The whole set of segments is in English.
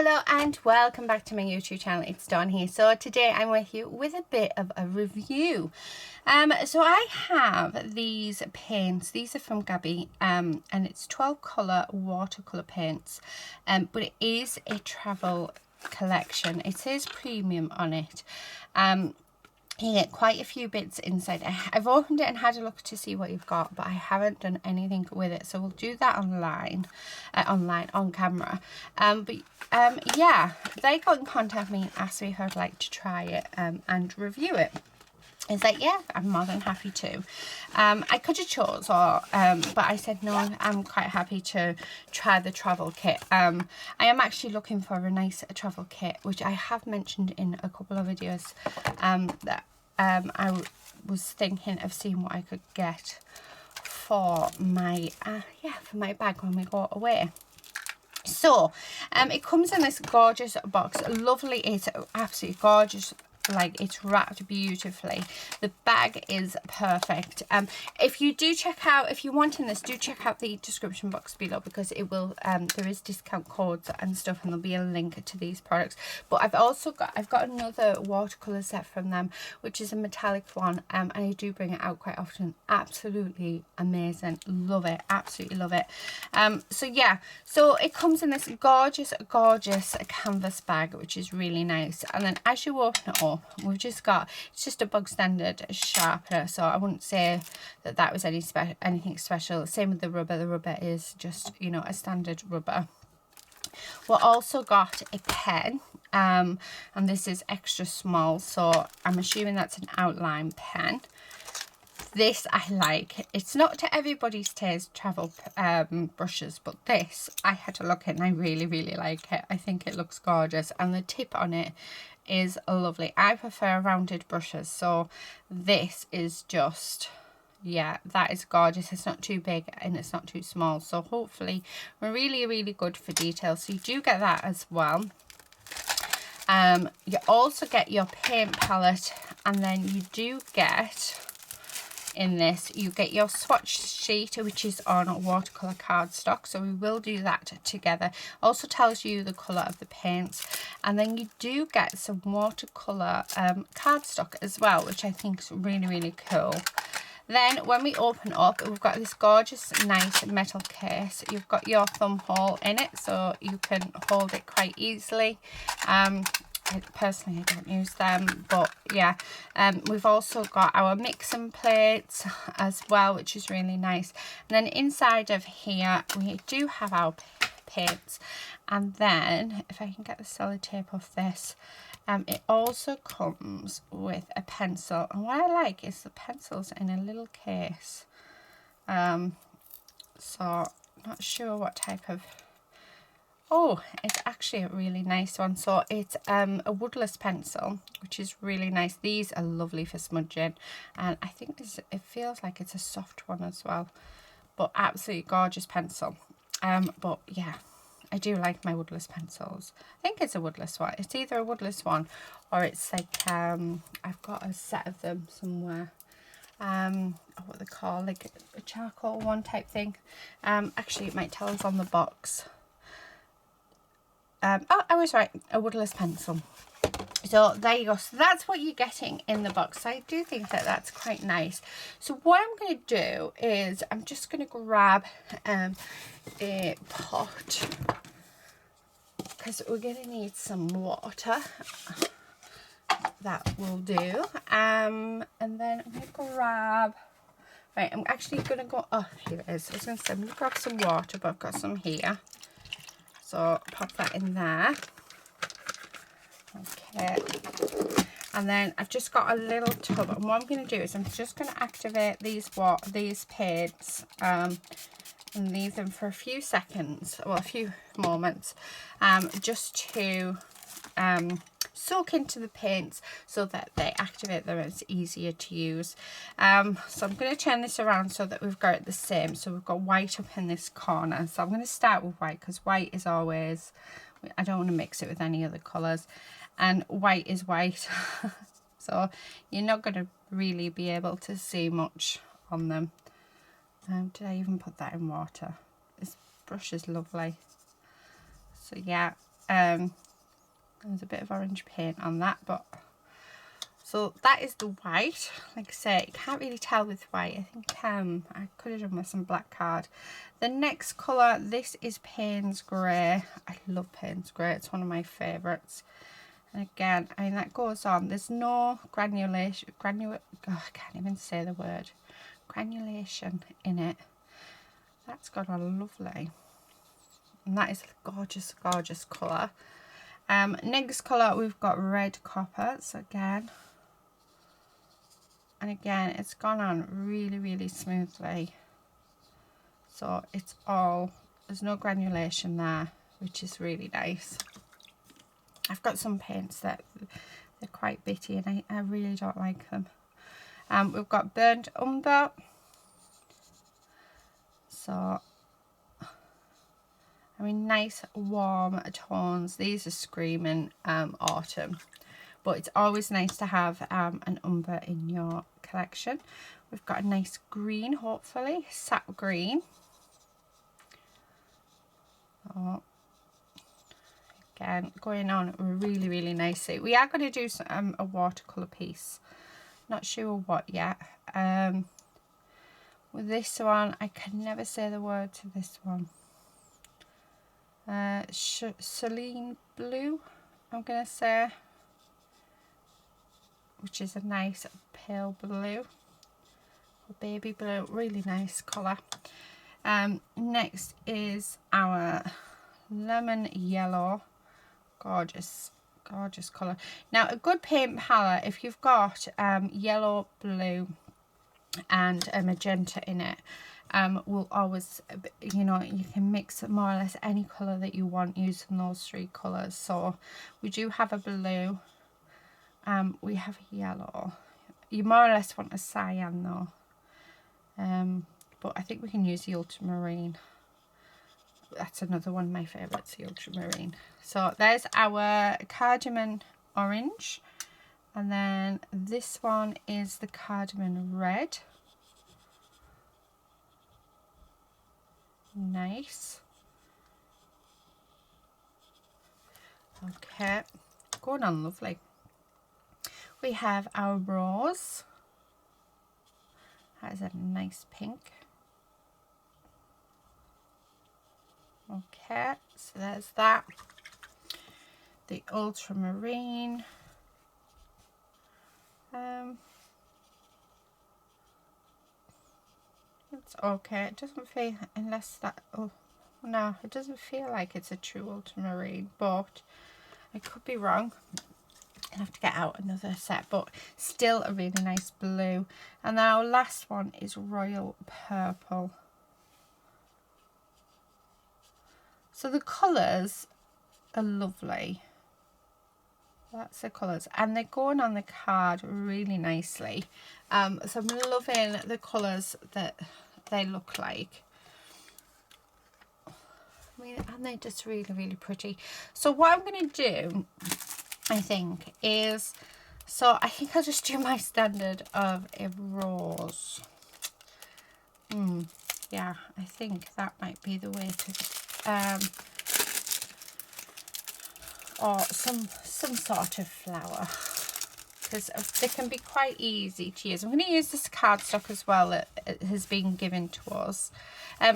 Hello and welcome back to my YouTube channel. It's Dawn here. So today I'm with you with a bit of a review. So I have these paints. These are from Grabie, and it's 12 colour watercolour paints, but it is a travel collection. It says premium on it. You get quite a few bits inside. I've opened it and had a look to see what you've got, but I haven't done anything with it, so we'll do that on camera. Yeah, they got in contact with me and asked me if I'd like to try it and review it. It's like, yeah, I'm more than happy to. I could have chose, but I said no, I'm quite happy to try the travel kit. I am actually looking for a nice travel kit, which I have mentioned in a couple of videos, that I was thinking of seeing what I could get for my for my bag when we go away. So it comes in this gorgeous box. Lovely, it's absolutely gorgeous. Like, it's wrapped beautifully. The bag is perfect. If you do check out, if you're wanting this, do check out the description box below, because it will there is discount codes and stuff, and there'll be a link to these products. But I've got another watercolor set from them, which is a metallic one, and I do bring it out quite often. Absolutely amazing, love it, absolutely love it. So yeah, so it comes in this gorgeous canvas bag, which is really nice. And then as you open it up, we've just got, it's just a bog standard sharpener, so I wouldn't say that was anything special. Same with the rubber. The rubber is just, you know, a standard rubber. We've also got a pen, and this is extra small, so I'm assuming that's an outline pen. This I like. It's not to everybody's taste, travel brushes, but this I had a look at and I really like it. I think it looks gorgeous, and the tip on it is lovely. I prefer rounded brushes, so this is just, yeah, that is gorgeous. It's not too big and it's not too small, so hopefully we're really good for detail. So you do get that as well. You also get your paint palette, and then you do get, in this, you get your swatch sheet, which is on watercolor cardstock, so we will do that together. Also tells you the color of the paints, and then you do get some watercolor cardstock as well, which I think is really cool. Then when we open up, we've got this gorgeous nice metal case. You've got your thumb hole in it, so you can hold it quite easily. Personally, I don't use them, but yeah. We've also got our mixing plates as well, which is really nice. And then inside of here we do have our paints, and then if I can get the sellotape off this, it also comes with a pencil, and what I like is the pencils in a little case. So not sure what type of, oh, it's actually a really nice one. So it's a woodless pencil, which is really nice. These are lovely for smudging, and I think it feels like it's a soft one as well, but absolutely gorgeous pencil. But yeah, I do like my woodless pencils. I think it's a woodless one. It's either a woodless one or it's like, I've got a set of them somewhere. What they call, like a charcoal one type thing. Actually it might tell us on the box. Oh, I was right, a woodless pencil. So there you go. So that's what you're getting in the box. So I do think that that's quite nice. So what I'm going to do is I'm just going to grab a pot, because we're going to need some water. That will do. And then I'm going to grab, right, I'm actually going to go, oh, here it is. I was going to say I'm going to grab some water, but I've got some here. So pop that in there. Okay. And then I've just got a little tub, and what I'm going to do is I'm just going to activate these paints and leave them for a few seconds, well, a few moments, just to soak into the paints so that they activate them and it's easier to use. So I'm going to turn this around so that we've got it the same. So we've got white up in this corner, so I'm going to start with white, because white is always, I don't want to mix it with any other colours, and white is white. So you're not going to really be able to see much on them. Did I even put that in water? This brush is lovely. So yeah, There's a bit of orange paint on that, but so that is the white. Like I say, you can't really tell with white. I think I could have done with some black card. The next colour, this is Payne's Grey. I love Payne's Grey. It's one of my favourites. And again, I mean, that goes on. There's no granulation. Oh, I can't even say the word. Granulation in it. That's gone on lovely. And that is a gorgeous, gorgeous colour. Next colour, we've got Red Copper. So again, and again, it's gone on really, really smoothly. So it's all, there's no granulation there, which is really nice. I've got some paints that they're quite bitty and I really don't like them. We've got Burnt Umber. So, I mean, nice warm tones. These are screaming autumn. But it's always nice to have an umber in your collection. We've got a nice green, hopefully, sap green. Oh, again, going on really, really nicely. We are going to do some, a watercolour piece. Not sure what yet. With this one, I can never say the word to this one. Celine Blue, I'm going to say. Which is a nice pale blue. Or baby blue. Really nice colour. Next is our lemon yellow. Gorgeous, gorgeous colour. Now, a good paint palette, if you've got yellow, blue and a magenta in it, will always, you know, you can mix more or less any colour that you want using those three colours. So we do have a blue, we have a yellow. You more or less want a cyan though, but I think we can use the ultramarine. That's another one of my favourites, the ultramarine. So there's our cardamom orange, and then this one is the cardamom red. Nice. Okay, going on lovely. We have our rose. That is a nice pink. Okay, so there's that. The ultramarine. It's okay. It doesn't feel, unless that, oh no, it doesn't feel like it's a true ultramarine, but I could be wrong. I'll have to get out another set, but still a really nice blue. And then our last one is royal purple. So the colours are lovely. That's the colours, and they're going on the card really nicely. So I'm loving the colours that they look like. I mean, and they're just really, really pretty. So what I'm going to do, I think, is, so I think I'll just do my standard of a rose. Yeah, I think that might be the way to, or some sort of flower, because they can be quite easy to use. I'm going to use this cardstock as well that has been given to us.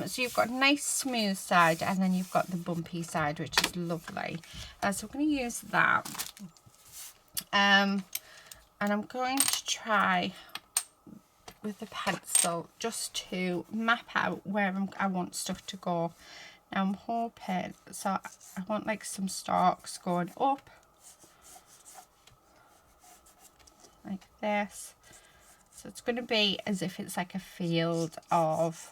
So you've got a nice smooth side, and then you've got the bumpy side, which is lovely. So I'm going to use that. And I'm going to try with the pencil just to map out where I want stuff to go. Now I'm hoping, so I want like some stalks going up like this. So it's going to be as if it's like a field of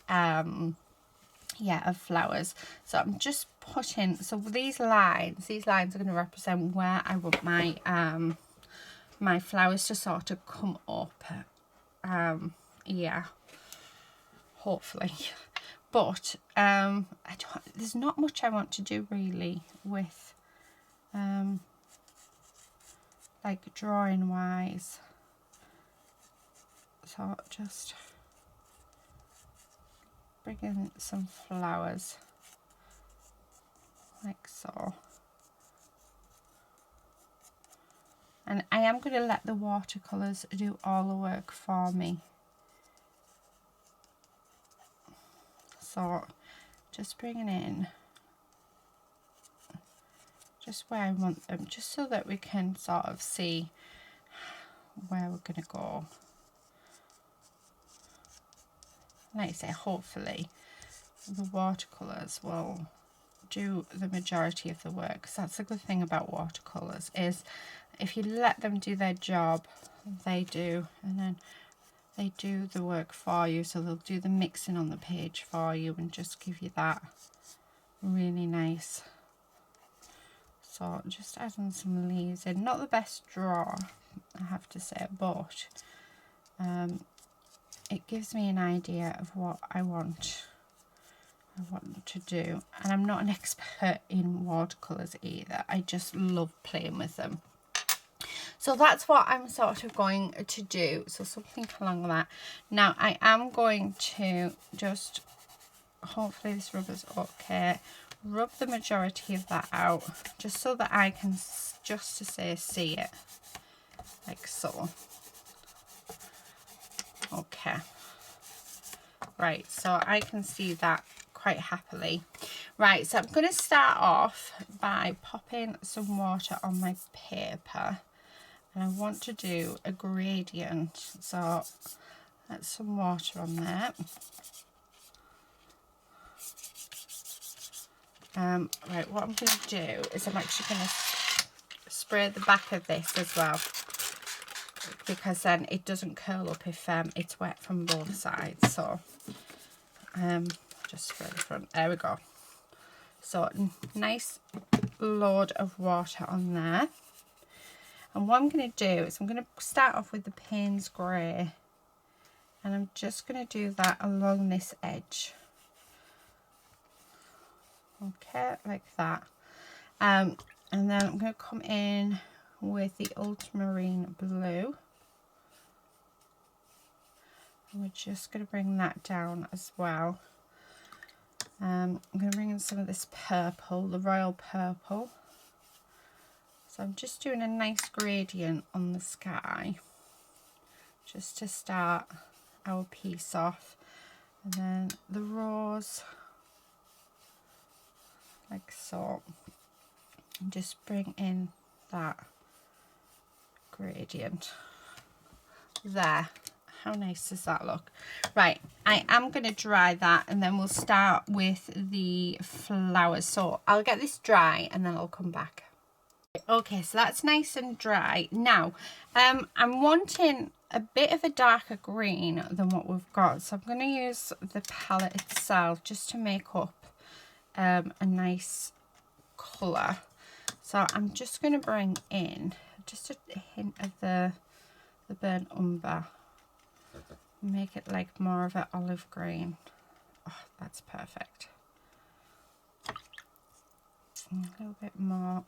yeah, of flowers. So I'm just putting, so these lines are going to represent where I want my my flowers to sort of come up. Yeah, hopefully. But there's not much I want to do really with like drawing wise. So just bring in some flowers like so. And I am going to let the watercolours do all the work for me. So just bringing in just where I want them, just so that we can sort of see where we're going to go. Like I say, hopefully the watercolours will do the majority of the work, because that's the good thing about watercolours, is if you let them do their job, they do, and then they do the work for you. So they'll do the mixing on the page for you and just give you that really nice. So just adding some leaves in. Not the best draw, I have to say, but it gives me an idea of what I want to do. And I'm not an expert in watercolours either. I just love playing with them. So that's what I'm sort of going to do. So something along that. Now I am going to just, hopefully this rubber's okay, rub the majority of that out, just so that I can just to say see it, like so. Okay, right, so I can see that quite happily. Right, so I'm going to start off by popping some water on my paper, and I want to do a gradient, so that's some water on there. Right, what I'm going to do is I'm actually going to spray the back of this as well, because then it doesn't curl up if it's wet from both sides. So just spray the front, there we go. So nice load of water on there. And what I'm going to do is I'm going to start off with the Payne's Grey, and I'm just going to do that along this edge. Okay, like that. And then I'm going to come in with the ultramarine blue, and we're just going to bring that down as well. I'm going to bring in some of this purple, the royal purple. So I'm just doing a nice gradient on the sky, just to start our piece off. And then the rose, like so. And just bring in that gradient there. How nice does that look? Right, I am going to dry that, and then we'll start with the flowers. So I'll get this dry and then I'll come back. Okay, so that's nice and dry. Now I'm wanting a bit of a darker green than what we've got, so I'm going to use the palette itself just to make up a nice colour. So I'm just going to bring in just a hint of the burnt umber, make it like more of an olive green. Oh, that's perfect. A little bit more.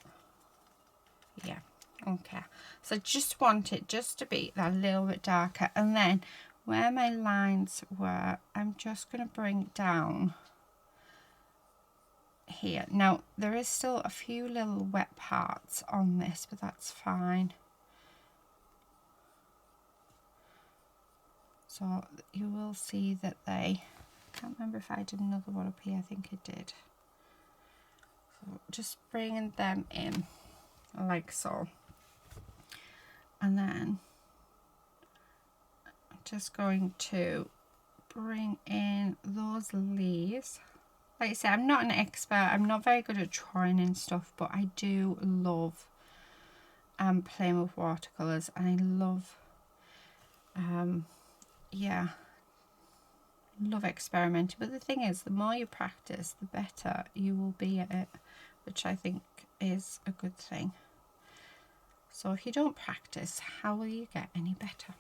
Yeah, okay. So just want it just to be that little bit darker, and then where my lines were, I'm just going to bring it down here. Now there is still a few little wet parts on this, but that's fine. So you will see that I can't remember if I did another one up here. I think I did. So just bringing them in like so, and then I'm just going to bring in those leaves. Like I say, I'm not an expert, I'm not very good at drawing and stuff, but I do love playing with watercolours, and I love yeah, love experimenting. But the thing is, the more you practice, the better you will be at it, which I think is a good thing. So if you don't practice, how will you get any better?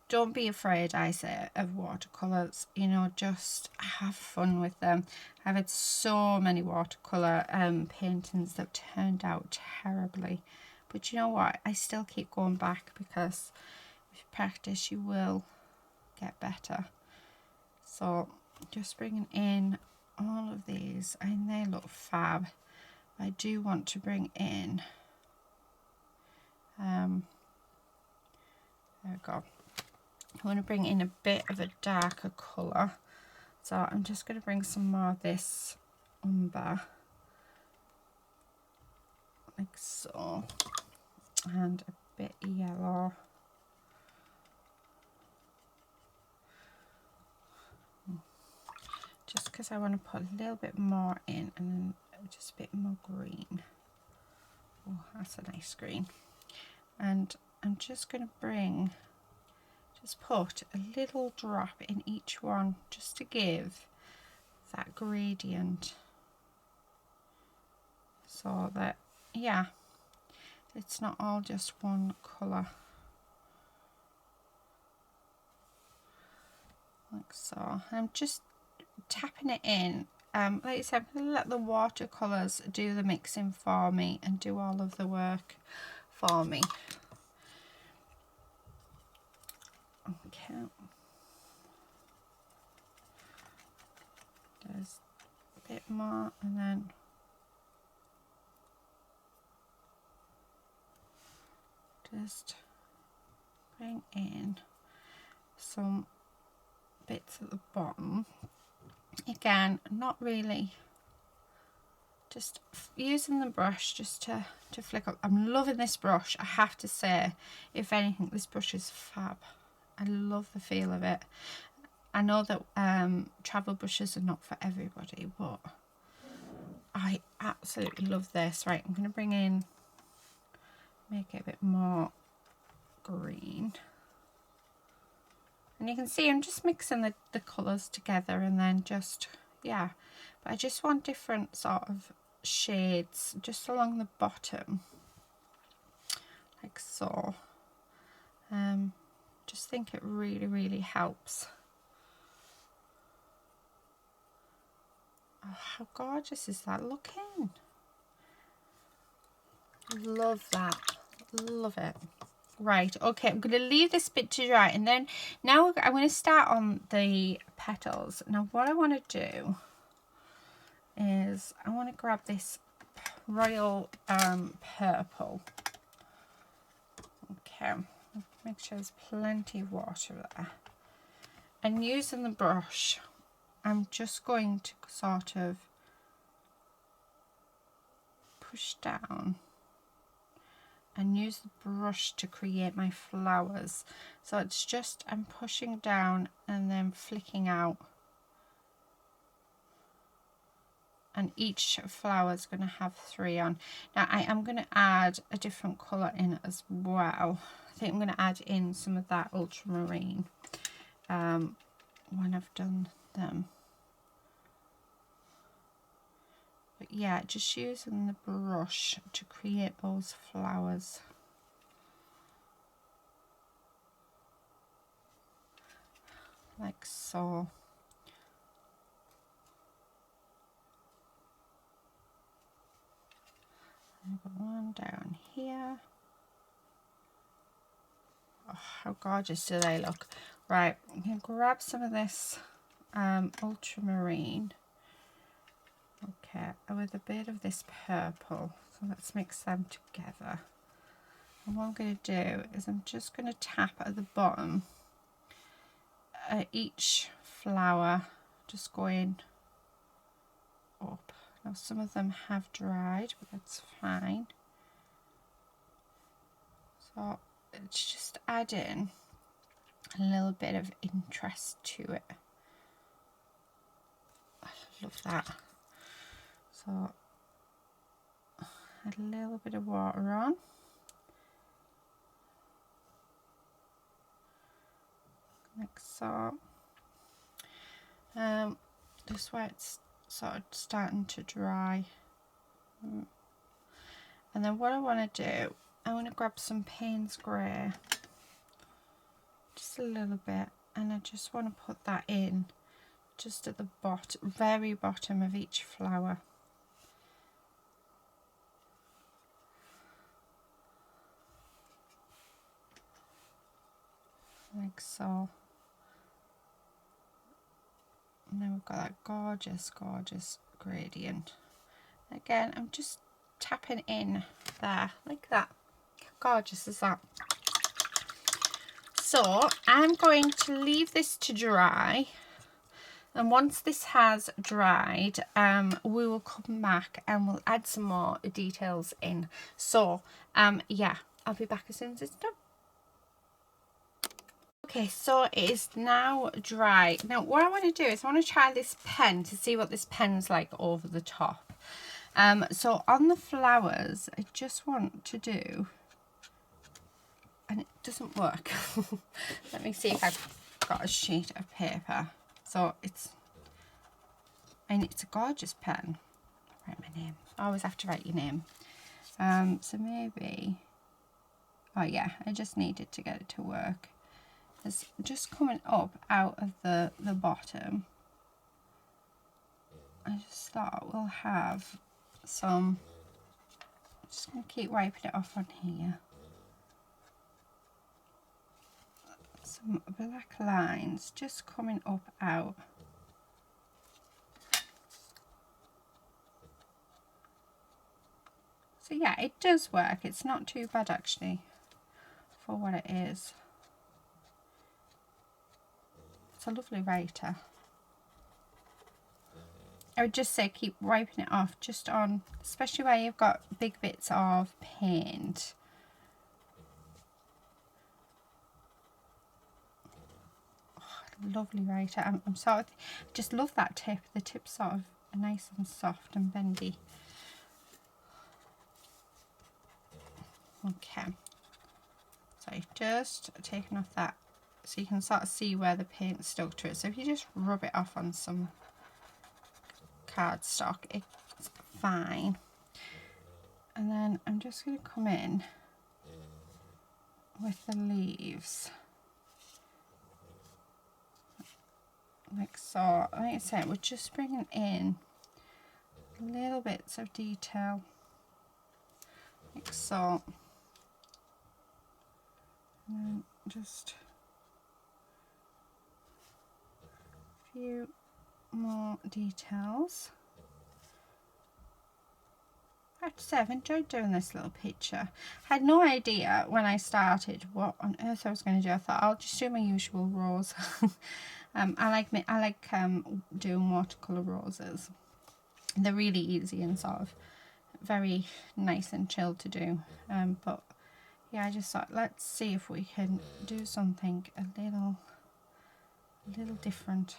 Don't be afraid, I say, of watercolours. You know, just have fun with them. I've had so many watercolour paintings that turned out terribly, but you know what, I still keep going back, because if you practice you will get better. So just bringing in all of these, and they look fab. I do want to bring in, there we go. I want to bring in a bit of a darker colour. So I'm just going to bring some more of this umber, like so, and a bit of yellow. Just because I want to put a little bit more in, and then just a bit more green. Oh, that's a nice green. And I'm just going to put a little drop in each one, just to give that gradient, so that, yeah, it's not all just one colour. Like so. I'm just tapping it in. Like I said, I'm going to let the watercolours do the mixing for me and do all of the work for me. Okay. There's a bit more, and then just bring in some bits at the bottom. Again, not really, just using the brush just to flick up. I'm loving this brush, I have to say. If anything, this brush is fab. I love the feel of it. I know that travel brushes are not for everybody, but I absolutely love this. Right, I'm going to bring in, make it a bit more green. And you can see I'm just mixing the colours together, and then just, yeah. But I just want different sort of shades just along the bottom, like so. Just think it really, really helps. Oh, how gorgeous is that looking? Love that. Love it. Right, okay, I'm going to leave this bit to dry, and then now I'm going to start on the petals. Now what I want to do is I want to grab this royal purple. Okay, make sure there's plenty of water there. And using the brush, I'm just going to sort of push down and use the brush to create my flowers. So it's just, I'm pushing down and then flicking out, and each flower is going to have 3 on. Now I am going to add a different colour in as well. I think I'm going to add in some of that ultramarine when I've done them. But yeah, just using the brush to create those flowers. Like so. I've got one down here. Oh, how gorgeous do they look. Right, I'm going to grab some of this ultramarine. Okay, with a bit of this purple. So let's mix them together. And what I'm going to do is I'm just going to tap at the bottom at each flower, just going up. Now some of them have dried, but that's fine. So it's just adding a little bit of interest to it. I love that. So add a little bit of water on. Like so. Just where it's sort of starting to dry. And then what I want to do, I want to grab some Payne's Grey, just a little bit, and I just want to put that in just at the bottom, very bottom of each flower. Like so. And then we've got that gorgeous, gorgeous gradient. Again, I'm just tapping in there like that. How gorgeous is that? So I'm going to leave this to dry, and once this has dried, we will come back and we'll add some more details in. So yeah, I'll be back as soon as it's done. Okay, so it is now dry. Now what I want to do is I want to try this pen to see what this pen's like over the top. So on the flowers, I just want to do, and it doesn't work. Let me see if I've got a sheet of paper. So it's a gorgeous pen. Write my name. I always have to write your name. So maybe, oh yeah, I just needed to get it to work. It's just coming up out of the bottom. I just thought we'll have some, I'm just going to keep wiping it off on here. Some black lines just coming up out. So yeah, it does work. It's not too bad actually for what it is. It's a lovely writer. I would just say keep wiping it off just on, especially where you've got big bits of paint. Oh, lovely writer. I'm sort of, just love that tip. The tip's sort of nice and soft and bendy. Okay, so I've just taken off that so you can sort of see where the paint stuck to it. So if you just rub it off on some cardstock, it's fine. And then I'm just going to come in with the leaves like so. Like I said, we're just bringing in little bits of detail like so, and then just a few more details. I have to say I've enjoyed doing this little picture. I had no idea when I started what on earth I was going to do. I thought I'll just do my usual rose. I like doing watercolour roses. They're really easy and sort of very nice and chill to do. But yeah, I just thought let's see if we can do something a little different.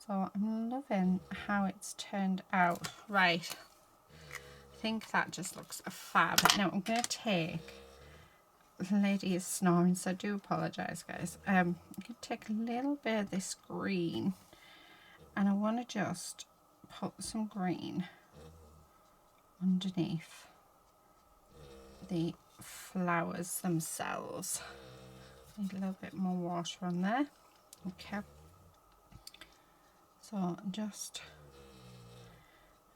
So I'm loving how it's turned out. Right. I think that just looks fab. Now I'm going to take, the lady is snoring, so I do apologise guys. I'm going to take a little bit of this green, and I want to just put some green underneath the flowers themselves. Need a little bit more water on there. Okay, so I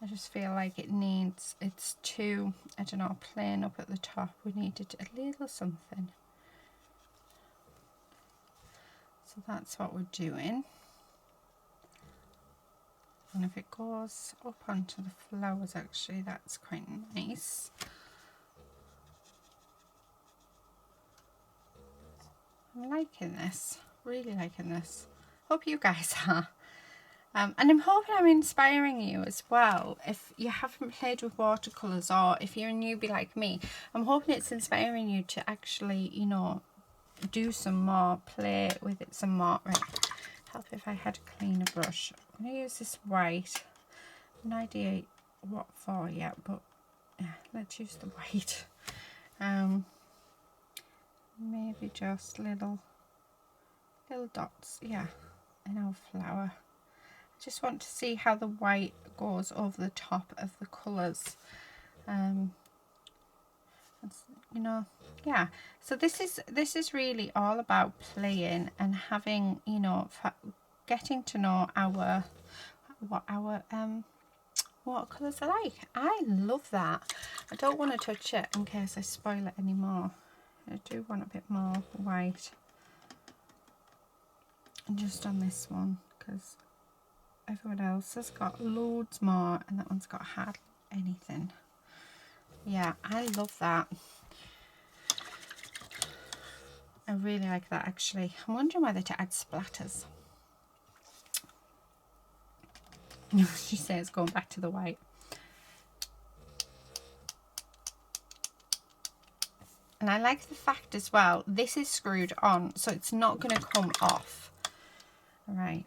just feel like it's too, I don't know, plain up at the top. We needed a little something. So that's what we're doing. And if it goes up onto the flowers, actually, that's quite nice. I'm liking this, really liking this. Hope you guys are. And I'm hoping I'm inspiring you as well. If you haven't played with watercolours, or if you're a newbie like me, I'm hoping it's inspiring you to actually, you know, do some more, play with it some more. Right, help if I had a cleaner brush. I'm going to use this white. No idea what for yet, but yeah, let's use the white. Maybe just little dots, yeah, in our flower. Just want to see how the white goes over the top of the colours. You know, yeah. So this is really all about playing and having, you know, getting to know what our watercolours are like. I love that. I don't want to touch it in case I spoil it anymore. I do want a bit more white. And just on this one, because everyone else has got loads more and that one's got hardly anything. Yeah, I love that. I really like that actually. I'm wondering whether to add splatters. She says going back to the white. And I like the fact as well, this is screwed on, so it's not going to come off. Right.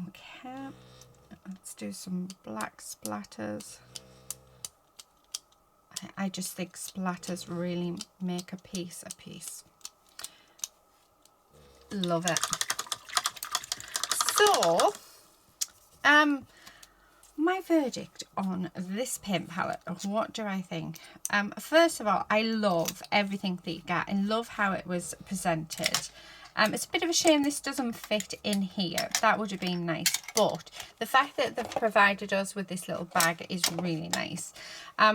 Okay. Let's do some black splatters. I just think splatters really make a piece. Love it. So, my verdict on this paint palette, what do I think? First of all, I love everything that you get. I love how it was presented. It's a bit of a shame this doesn't fit in here. That would have been nice. But the fact that they've provided us with this little bag is really nice.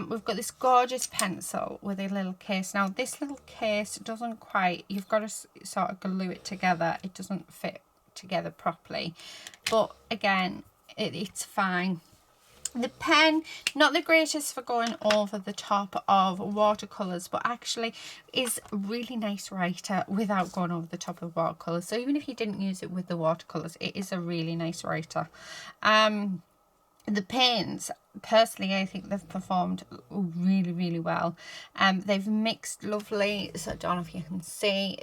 We've got this gorgeous pencil with a little case. Now, this little case doesn't quite, you've got to sort of glue it together. It doesn't fit together properly. But again, it's fine. The pen, not the greatest for going over the top of watercolours, but actually is a really nice writer without going over the top of watercolours. So even if you didn't use it with the watercolours, it is a really nice writer. The paints, personally, I think they've performed really, really well. They've mixed lovely, so I don't know if you can see,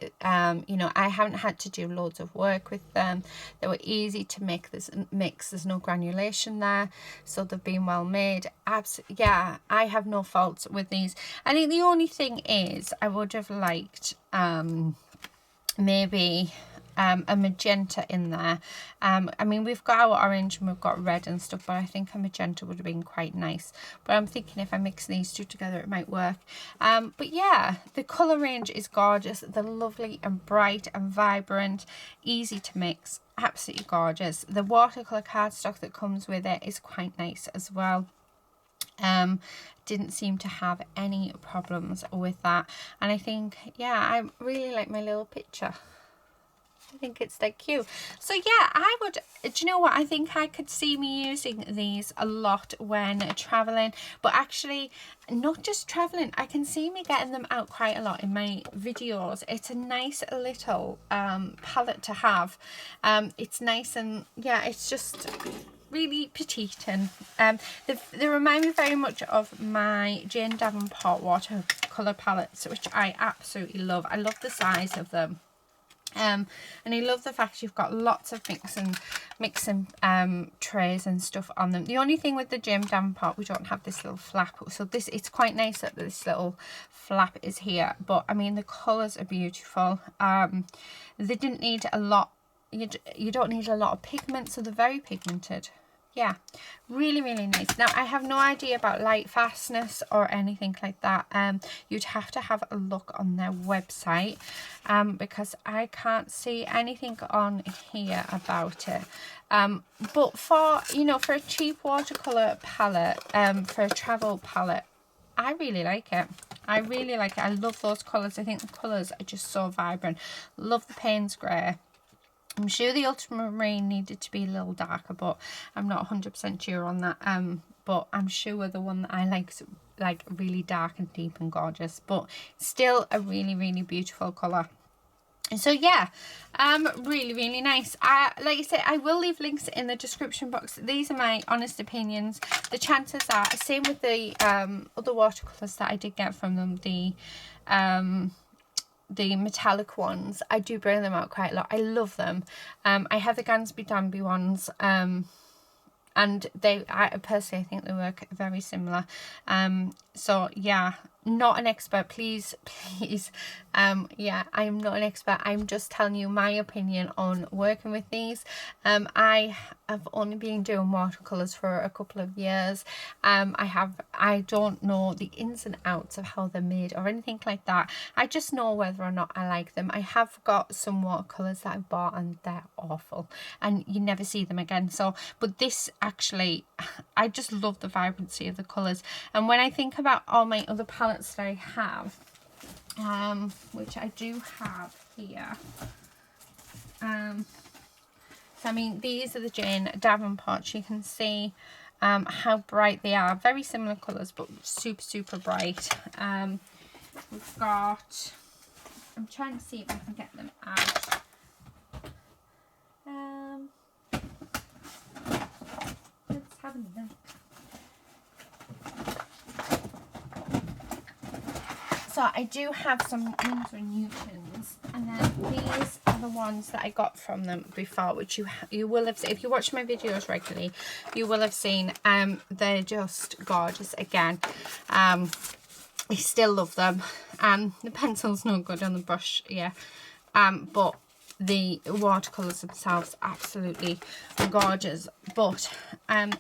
you know, I haven't had to do loads of work with them. They were easy to make this mix. There's no granulation there, so they've been well made. Yeah, I have no faults with these. I think the only thing is I would have liked maybe a magenta in there. I mean, we've got our orange and we've got red and stuff, but I think a magenta would have been quite nice. But I'm thinking if I mix these two together, it might work. But yeah, the colour range is gorgeous. They're lovely and bright and vibrant, easy to mix, absolutely gorgeous. The watercolour cardstock that comes with it is quite nice as well. Didn't seem to have any problems with that. And I think, yeah, I really like my little picture. I think it's like cute. So yeah, I would, do you know what, I think I could see me using these a lot when traveling, but actually not just traveling, I can see me getting them out quite a lot in my videos. It's a nice little palette to have. It's nice, and yeah, it's just really petite, and they remind me very much of my Jane Davenport watercolour palettes, which I absolutely love. I love the size of them. And I love the fact you've got lots of mixing trays and stuff on them. The only thing with the Jane Davenport, we don't have this little flap. So this, it's quite nice that this little flap is here. But I mean, the colours are beautiful. They didn't need a lot. You don't need a lot of pigment, so they're very pigmented. Yeah, really, really nice. Now, I have no idea about light fastness or anything like that. You'd have to have a look on their website, because I can't see anything on here about it. But for, you know, for a cheap watercolour palette, for a travel palette, I really like it. I really like it. I love those colours. I think the colours are just so vibrant. Love the Payne's Grey. I'm sure the ultramarine needed to be a little darker, but I'm not 100% sure on that. But I'm sure the one that I like really dark and deep and gorgeous, but still a really, really beautiful colour. And so yeah, really, really nice. Like I said, I will leave links in the description box. These are my honest opinions. The chances are, same with the other watercolours that I did get from them, the metallic ones, I do bring them out quite a lot. I love them. I have the Gansby Danby ones, and I personally think they work very similar. So yeah, not an expert, please. Yeah, I'm not an expert. I'm just telling you my opinion on working with these. I have only been doing watercolors for a couple of years. I don't know the ins and outs of how they're made or anything like that. I just know whether or not I like them. I have got some watercolors that I bought and they're awful and you never see them again. So, but this actually, I just love the vibrancy of the colors. And when I think about all my other palettes that I have, which I do have here, so I mean, these are the Jane Davenport. You can see how bright they are. Very similar colours, but super, super bright. We've got, I'm trying to see if I can get them out. Let's have a look. So I do have some Winsor & Newtons, and then these are the ones that I got from them before, which you will have seen. If you watch my videos regularly, you will have seen. They're just gorgeous again. I still love them. The pencil's no good on the brush, yeah. But the watercolours themselves absolutely gorgeous. But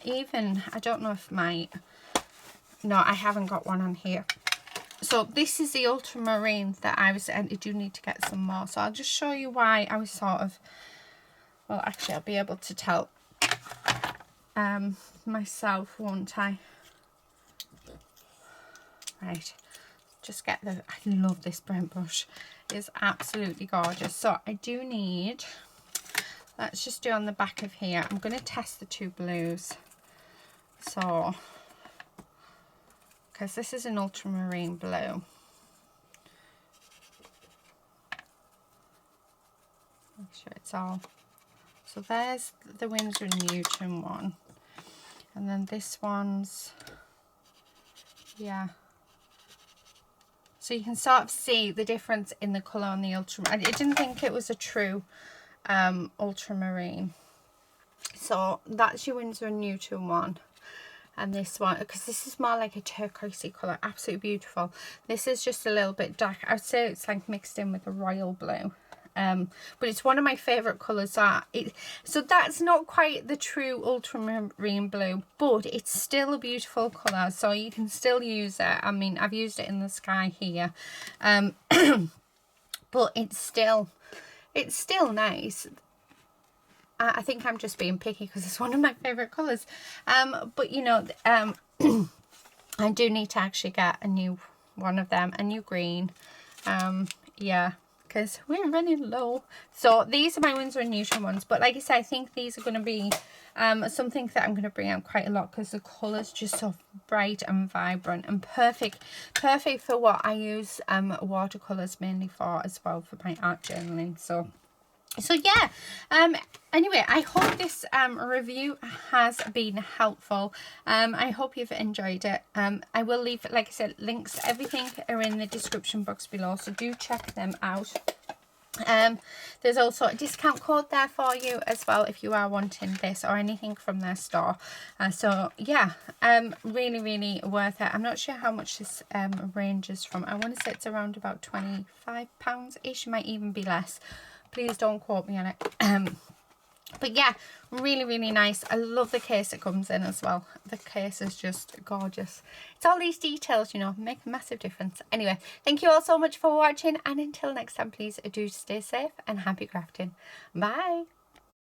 even, I don't know if no, I haven't got one on here. So this is the ultramarine that I do need to get some more. So I'll just show you why I was sort of, well, actually I'll be able to tell myself, won't I? Right, just get I love this brown brush. It's absolutely gorgeous. So I do need, let's just do on the back of here. I'm going to test the two blues. So, because this is an ultramarine blue. Make sure it's all. So there's the Winsor & Newton one. And then this one's, yeah. So you can sort of see the difference in the colour on the ultramarine. I didn't think it was a true ultramarine. So that's your Winsor & Newton one. And this one, because this is more like a turquoisey colour, absolutely beautiful. This is just a little bit dark. I would say it's like mixed in with a royal blue. But it's one of my favourite colours. So that's not quite the true ultramarine blue, but it's still a beautiful colour. So you can still use it. I mean, I've used it in the sky here. But it's still nice. I think I'm just being picky because it's one of my favourite colours. But you know, I do need to actually get a new one of them, a new green. Yeah, because we're running low. So these are my Winsor & Newton ones. But like I said, I think these are going to be something that I'm going to bring out quite a lot because the colour's just so bright and vibrant and perfect for what I use watercolours mainly for as well, for my art journaling. So yeah, anyway, I hope this review has been helpful. I hope you've enjoyed it. I will leave, like I said, links, everything are in the description box below, so do check them out. There's also a discount code there for you as well if you are wanting this or anything from their store. So yeah, really, really worth it. I'm not sure how much this ranges from. I want to say it's around about £25-ish, might even be less. Please don't quote me on it. But yeah, really, really nice. I love the case it comes in as well. The case is just gorgeous. It's all these details, you know, make a massive difference. Anyway, thank you all so much for watching. And until next time, please do stay safe and happy crafting. Bye.